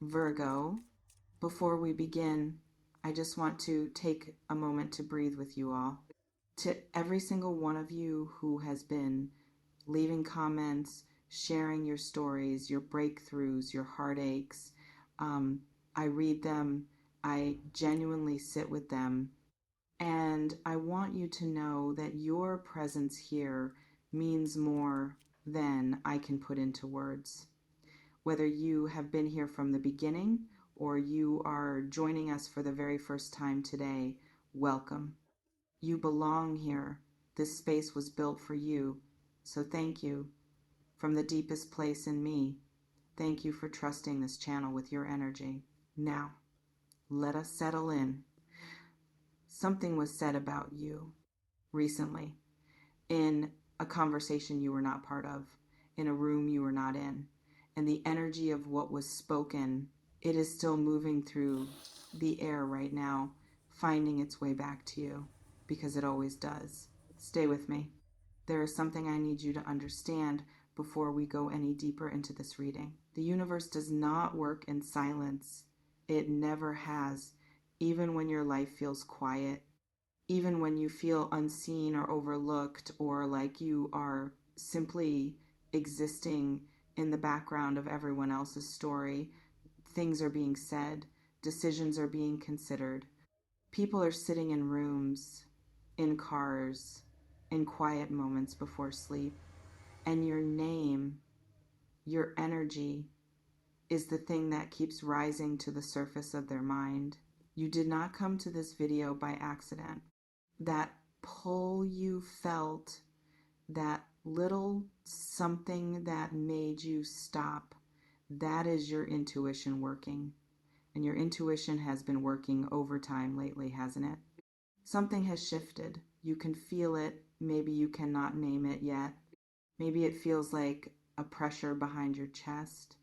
Virgo, before we begin, I just want to take a moment to breathe with you all. To every single one of you who has been leaving comments, sharing your stories, your breakthroughs, your heartaches, I read them, I genuinely sit with them, and I want you to know that your presence here means more than I can put into words. Whether you have been here from the beginning or you are joining us for the very first time today, welcome. You belong here. This space was built for you. So thank you from the deepest place in me. Thank you for trusting this channel with your energy. Now, let us settle in. Something was said about you recently in a conversation you were not part of, in a room you were not in. And the energy of what was spoken, it is still moving through the air right now, finding its way back to you, because it always does. Stay with me. There is something I need you to understand before we go any deeper into this reading. The universe does not work in silence. It never has, even when your life feels quiet, even when you feel unseen or overlooked, or like you are simply existing in the background of everyone else's story. Things are being said, decisions are being considered. People are sitting in rooms, in cars, in quiet moments before sleep. And your name, your energy, is the thing that keeps rising to the surface of their mind. You did not come to this video by accident. That pull you felt, that little something that made you stop, that is your intuition working. And your intuition has been working overtime lately, hasn't it? Something has shifted. You can feel it. Maybe you cannot name it yet. Maybe it feels like a pressure behind your chest,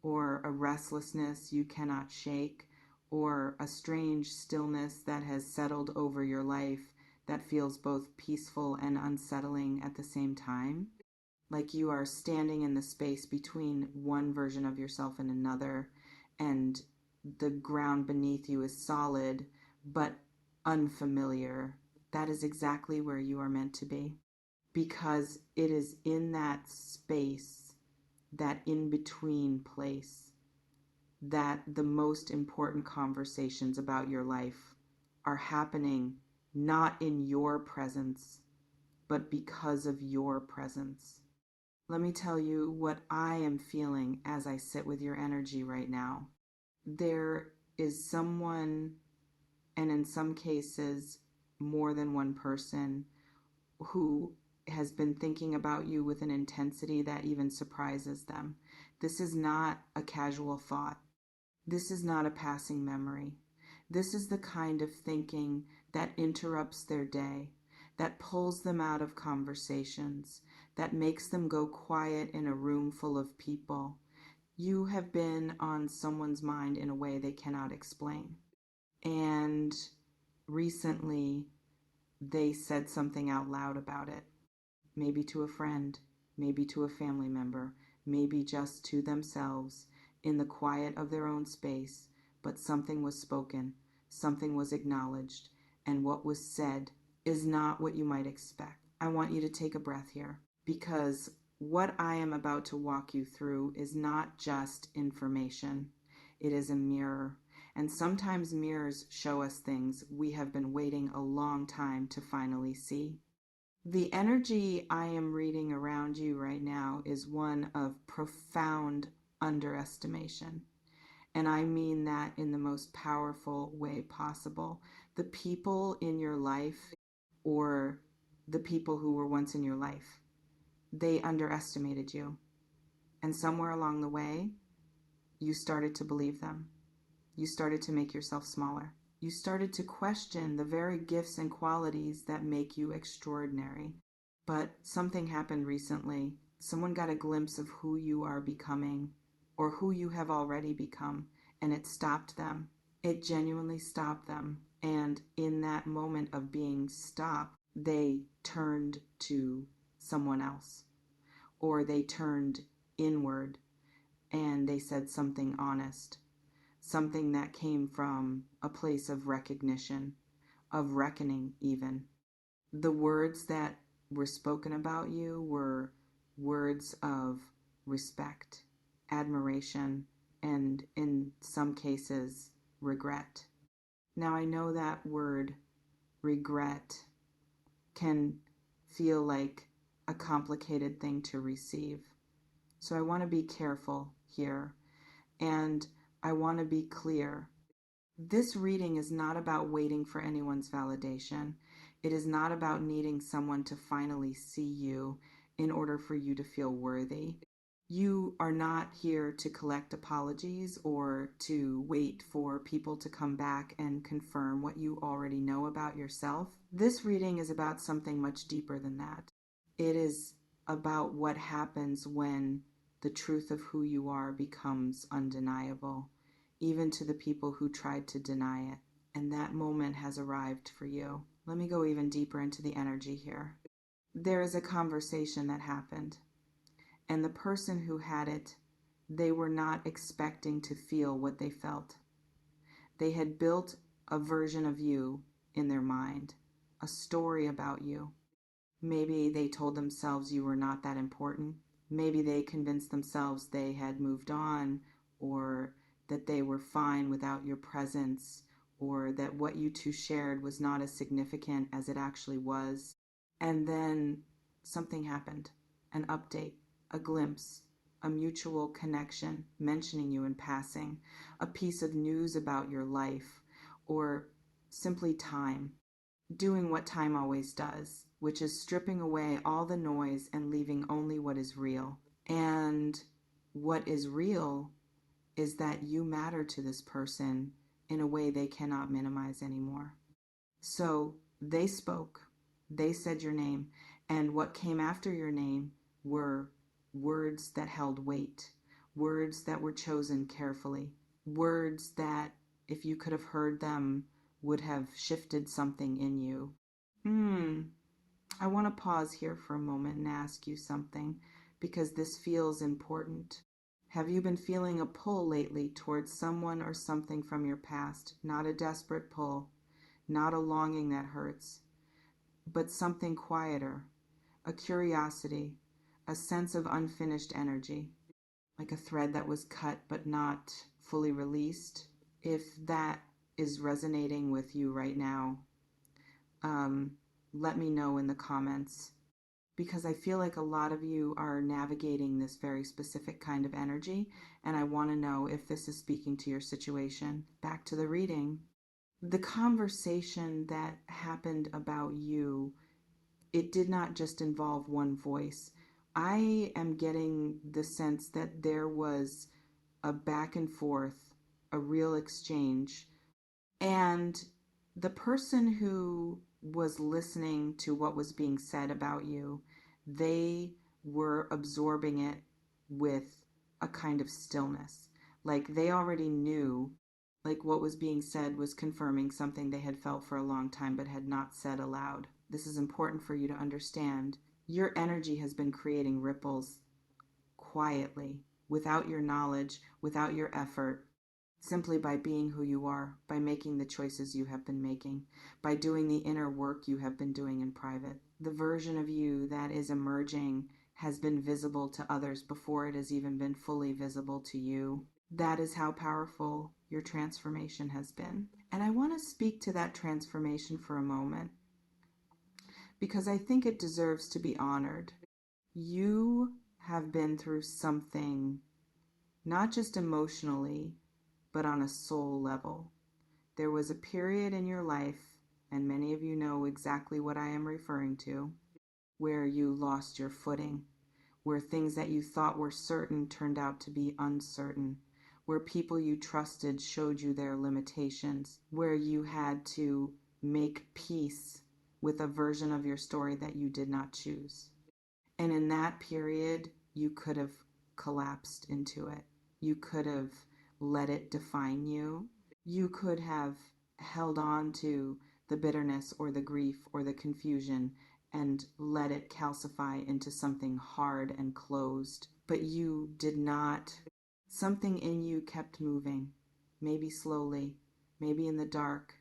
or a restlessness you cannot shake, or a strange stillness that has settled over your life that feels both peaceful and unsettling at the same time. Like you are standing in the space between one version of yourself and another, and the ground beneath you is solid but unfamiliar. That is exactly where you are meant to be, because it is in that space, that in-between place, that the most important conversations about your life are happening, not in your presence, but because of your presence. Let me tell you what I am feeling as I sit with your energy right now. There is someone, and in some cases, more than one person, who has been thinking about you with an intensity that even surprises them. This is not a casual thought. This is not a passing memory. This is the kind of thinking that interrupts their day, that pulls them out of conversations, that makes them go quiet in a room full of people. You have been on someone's mind in a way they cannot explain. And recently, they said something out loud about it. Maybe to a friend, maybe to a family member, maybe just to themselves in the quiet of their own space, but something was spoken, something was acknowledged, and what was said is not what you might expect. I want you to take a breath here, because what I am about to walk you through is not just information. It is a mirror. And sometimes mirrors show us things we have been waiting a long time to finally see. The energy I am reading around you right now is one of profound underestimation. And I mean that in the most powerful way possible. The people in your life, or the people who were once in your life, they underestimated you. And somewhere along the way, you started to believe them. You started to make yourself smaller. You started to question the very gifts and qualities that make you extraordinary. But something happened recently. Someone got a glimpse of who you are becoming, or who you have already become, and it stopped them. It genuinely stopped them. And in that moment of being stopped, they turned to someone else, or they turned inward and they said something honest. something that came from a place of recognition, of reckoning even. The words that were spoken about you were words of respect, admiration, and in some cases, regret. Now, I know that word regret can feel like a complicated thing to receive. So I want to be careful here, and I want to be clear. This reading is not about waiting for anyone's validation. It is not about needing someone to finally see you in order for you to feel worthy. You are not here to collect apologies or to wait for people to come back and confirm what you already know about yourself. This reading is about something much deeper than that. It is about what happens when the truth of who you are becomes undeniable, even to the people who tried to deny it. And that moment has arrived for you. Let me go even deeper into the energy here. There is a conversation that happened, and the person who had it, they were not expecting to feel what they felt. They had built a version of you in their mind, a story about you. Maybe they told themselves you were not that important. Maybe they convinced themselves they had moved on, or that they were fine without your presence, or that what you two shared was not as significant as it actually was. And then something happened, an update, a glimpse, a mutual connection, mentioning you in passing, a piece of news about your life, or simply time, doing what time always does, which is stripping away all the noise and leaving only what is real. And what is real is that you matter to this person in a way they cannot minimize anymore. So they spoke, they said your name, and what came after your name were words that held weight, words that were chosen carefully, words that, if you could have heard them, would have shifted something in you. I want to pause here for a moment and ask you something, because this feels important. Have you been feeling a pull lately towards someone or something from your past? Not a desperate pull, not a longing that hurts, but something quieter, a curiosity, a sense of unfinished energy, like a thread that was cut but not fully released. If that is resonating with you right now, let me know in the comments, because I feel like a lot of you are navigating this very specific kind of energy, and I want to know if this is speaking to your situation. Back to the reading. The conversation that happened about you, it did not just involve one voice. I am getting the sense that there was a back and forth, a real exchange. And the person who was listening to what was being said about you, they were absorbing it with a kind of stillness. Like they already knew, like what was being said was confirming something they had felt for a long time but had not said aloud. This is important for you to understand. Your energy has been creating ripples quietly, without your knowledge, without your effort, simply by being who you are, by making the choices you have been making, by doing the inner work you have been doing in private. The version of you that is emerging has been visible to others before it has even been fully visible to you. That is how powerful your transformation has been. And I want to speak to that transformation for a moment, because I think it deserves to be honored. You have been through something, not just emotionally, but on a soul level. There was a period in your life, and many of you know exactly what I am referring to, where you lost your footing, where things that you thought were certain turned out to be uncertain, where people you trusted showed you their limitations, where you had to make peace with a version of your story that you did not choose. And in that period, you could have collapsed into it. You could have let it define you. You could have held on to the bitterness or the grief or the confusion and let it calcify into something hard and closed. But you did not. Something in you kept moving. maybe slowly, maybe in the dark,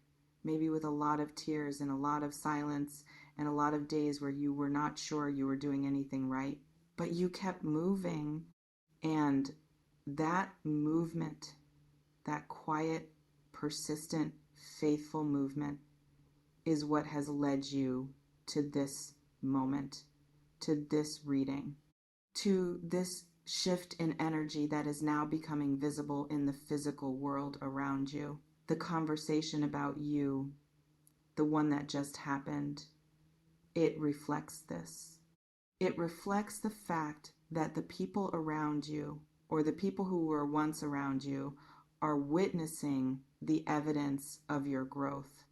maybe with a lot of tears and a lot of silence and a lot of days where you were not sure you were doing anything right. But you kept moving, and that movement, that quiet, persistent, faithful movement is what has led you to this moment, to this reading, to this shift in energy that is now becoming visible in the physical world around you. The conversation about you, the one that just happened, it reflects this. It reflects the fact that the people around you, or the people who were once around you, are witnessing the evidence of your growth,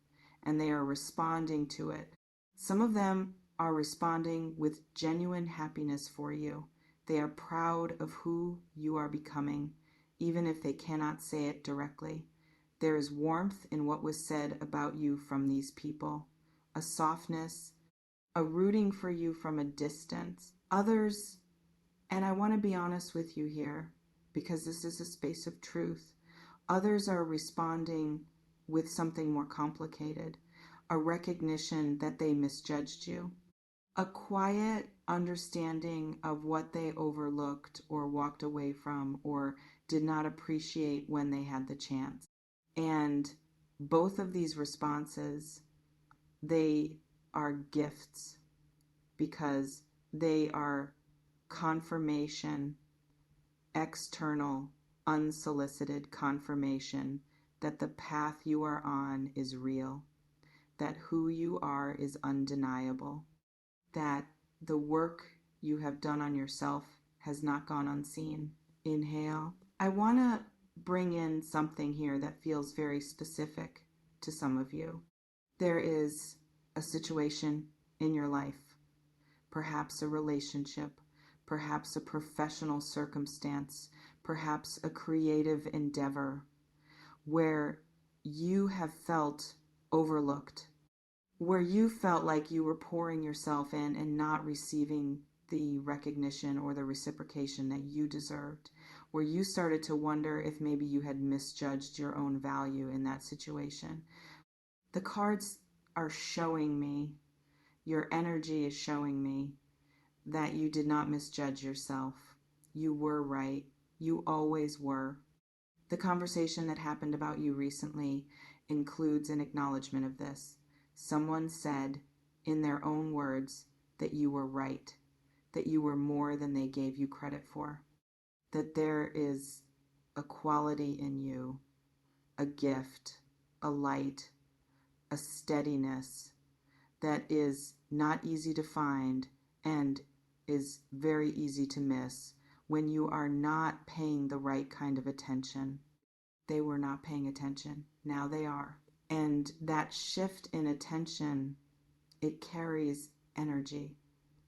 and they are responding to it. Some of them are responding with genuine happiness for you. They are proud of who you are becoming, even if they cannot say it directly. There is warmth in what was said about you from these people, a softness, a rooting for you from a distance. Others, and I want to be honest with you here, because this is a space of truth, others are responding with something more complicated, a recognition that they misjudged you, a quiet understanding of what they overlooked or walked away from or did not appreciate when they had the chance. And both of these responses, they are gifts because they are confirmation, external, unsolicited confirmation that the path you are on is real, that who you are is undeniable, that the work you have done on yourself has not gone unseen. Inhale. I want to bring in something here that feels very specific to some of you. There is a situation in your life, perhaps a relationship, perhaps a professional circumstance, perhaps a creative endeavor, where you have felt overlooked, where you felt like you were pouring yourself in and not receiving the recognition or the reciprocation that you deserved, where you started to wonder if maybe you had misjudged your own value in that situation. The cards are showing me, your energy is showing me that you did not misjudge yourself. You were right. You always were. The conversation that happened about you recently includes an acknowledgement of this. Someone said, in their own words, that you were right, that you were more than they gave you credit for, that there is a quality in you, a gift, a light, a steadiness that is not easy to find and is very easy to miss when you are not paying the right kind of attention. They were not paying attention. Now they are. And that shift in attention, it carries energy.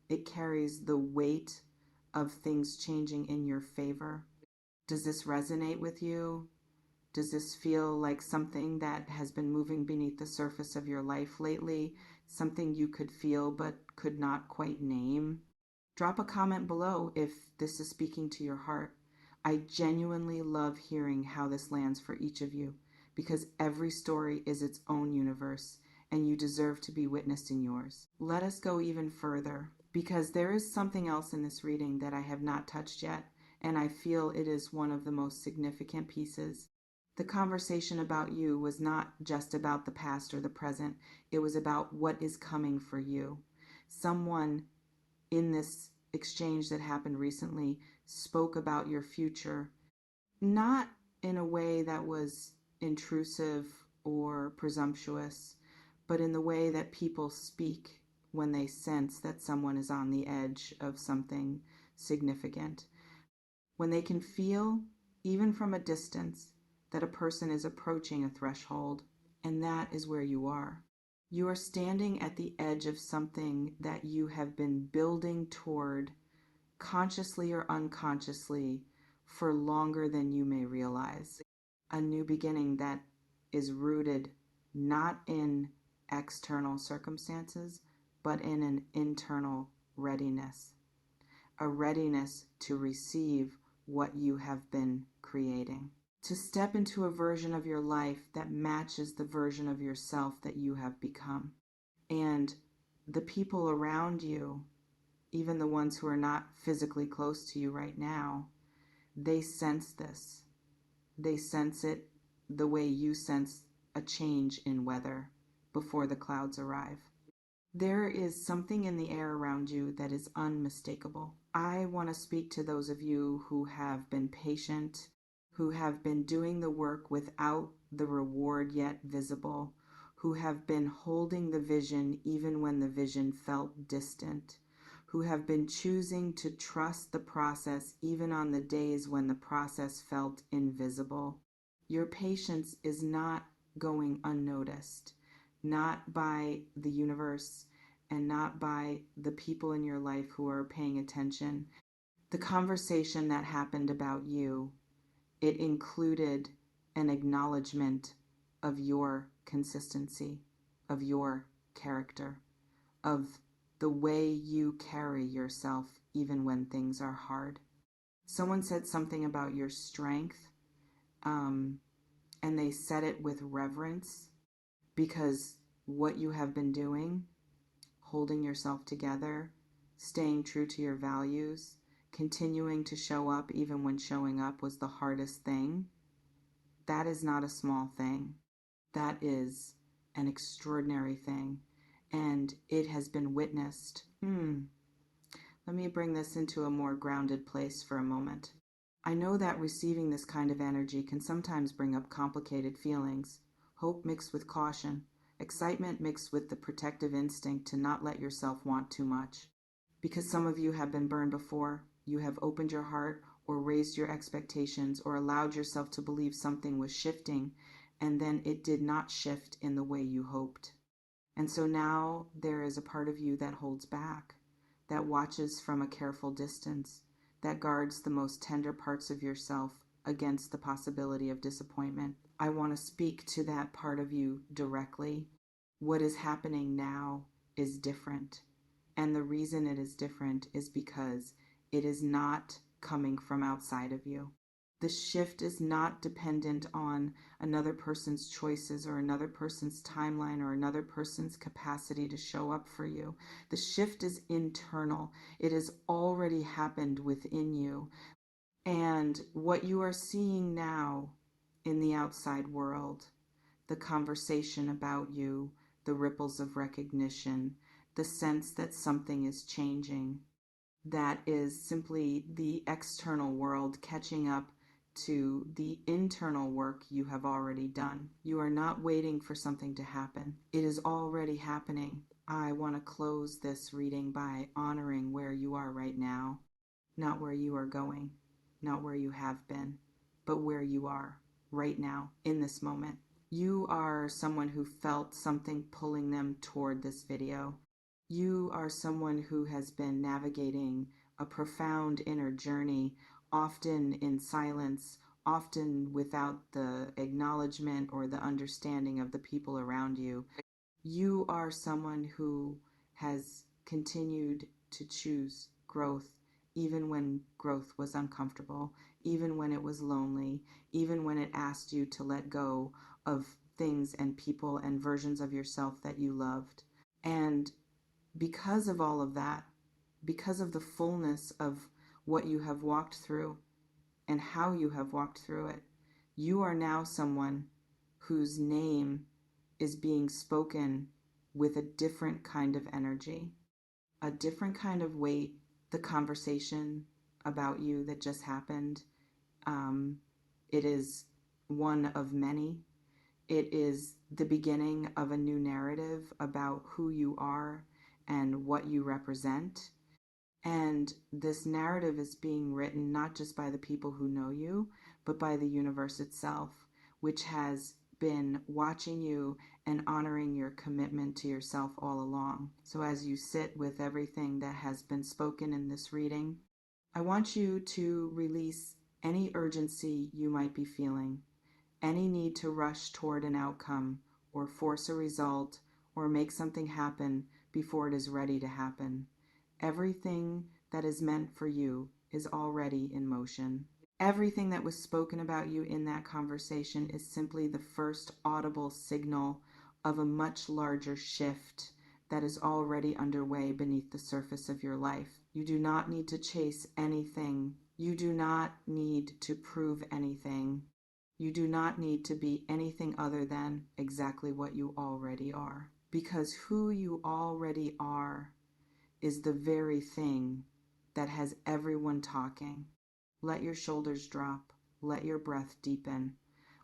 It carries the weight of things changing in your favor. Does this resonate with you? Does this feel like something that has been moving beneath the surface of your life lately? Something you could feel but could not quite name? Drop a comment below if this is speaking to your heart. I genuinely love hearing how this lands for each of you, because every story is its own universe, and you deserve to be witnessed in yours. Let us go even further, because there is something else in this reading that I have not touched yet, and I feel it is one of the most significant pieces. The conversation about you was not just about the past or the present. It was about what is coming for you. Someone in this exchange that happened recently spoke about your future, not in a way that was intrusive or presumptuous, but in the way that people speak when they sense that someone is on the edge of something significant. When they can feel, even from a distance, that a person is approaching a threshold, and that is where you are. You are standing at the edge of something that you have been building toward, consciously or unconsciously, for longer than you may realize. A new beginning that is rooted not in external circumstances, but in an internal readiness. A readiness to receive what you have been creating. to step into a version of your life that matches the version of yourself that you have become. And the people around you, even the ones who are not physically close to you right now, they sense this. They sense it the way you sense a change in weather before the clouds arrive. There is something in the air around you that is unmistakable. I want to speak to those of you who have been patient, who have been doing the work without the reward yet visible, who have been holding the vision even when the vision felt distant, who have been choosing to trust the process even on the days when the process felt invisible. Your patience is not going unnoticed, not by the universe and not by the people in your life who are paying attention. The conversation that happened about you, it included an acknowledgement of your consistency, of your character, of the way you carry yourself even when things are hard. Someone said something about your strength, and they said it with reverence because what you have been doing, holding yourself together, staying true to your values, continuing to show up even when showing up was the hardest thing, that is not a small thing. That is an extraordinary thing. And it has been witnessed. Let me bring this into a more grounded place for a moment. I know that receiving this kind of energy can sometimes bring up complicated feelings, hope mixed with caution, excitement mixed with the protective instinct to not let yourself want too much. Because some of you have been burned before, you have opened your heart or raised your expectations or allowed yourself to believe something was shifting, and then it did not shift in the way you hoped. And so now there is a part of you that holds back, that watches from a careful distance, that guards the most tender parts of yourself against the possibility of disappointment. I want to speak to that part of you directly. What is happening now is different. And the reason it is different is because it is not coming from outside of you. The shift is not dependent on another person's choices or another person's timeline or another person's capacity to show up for you. The shift is internal. It has already happened within you. And what you are seeing now in the outside world, the conversation about you, the ripples of recognition, the sense that something is changing, that is simply the external world catching up to the internal work you have already done. You are not waiting for something to happen. It is already happening. I want to close this reading by honoring where you are right now, not where you are going, not where you have been, but where you are right now in this moment. You are someone who felt something pulling them toward this video. You are someone who has been navigating a profound inner journey, often in silence, often without the acknowledgement or the understanding of the people around you. You are someone who has continued to choose growth, even when growth was uncomfortable, even when it was lonely, even when it asked you to let go of things and people and versions of yourself that you loved. And because of all of that, because of the fullness of what you have walked through and how you have walked through it, you are now someone whose name is being spoken with a different kind of energy, a different kind of weight. The conversation about you that just happened, it is one of many. It is the beginning of a new narrative about who you are and what you represent. And this narrative is being written not just by the people who know you, but by the universe itself, which has been watching you and honoring your commitment to yourself all along. So as you sit with everything that has been spoken in this reading, I want you to release any urgency you might be feeling, any need to rush toward an outcome or force a result or make something happen before it is ready to happen. Everything that is meant for you is already in motion. Everything that was spoken about you in that conversation is simply the first audible signal of a much larger shift that is already underway beneath the surface of your life. You do not need to chase anything. You do not need to prove anything. You do not need to be anything other than exactly what you already are. Because who you already are is the very thing that has everyone talking. Let your shoulders drop. Let your breath deepen.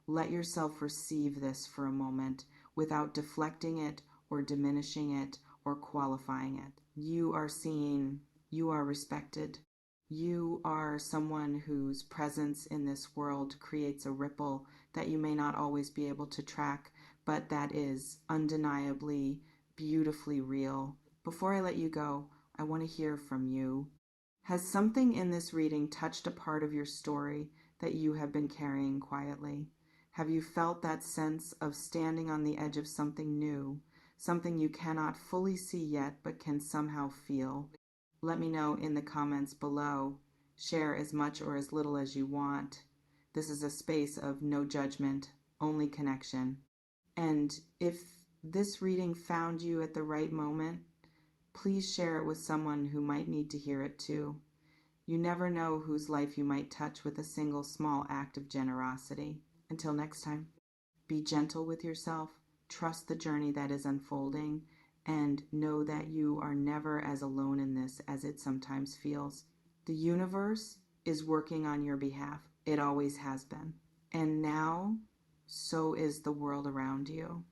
Let yourself receive this for a moment without deflecting it or diminishing it or qualifying it. You are seen. You are respected. You are someone whose presence in this world creates a ripple that you may not always be able to track, but that is undeniably, beautifully real. Before I let you go, I want to hear from you. Has something in this reading touched a part of your story that you have been carrying quietly? Have you felt that sense of standing on the edge of something new, something you cannot fully see yet but can somehow feel? Let me know in the comments below. Share as much or as little as you want. This is a space of no judgment, only connection. And if this reading found you at the right moment, please share it with someone who might need to hear it too. You never know whose life you might touch with a single small act of generosity. Until next time, be gentle with yourself, trust the journey that is unfolding, and know that you are never as alone in this as it sometimes feels. The universe is working on your behalf. It always has been. And now, so is the world around you.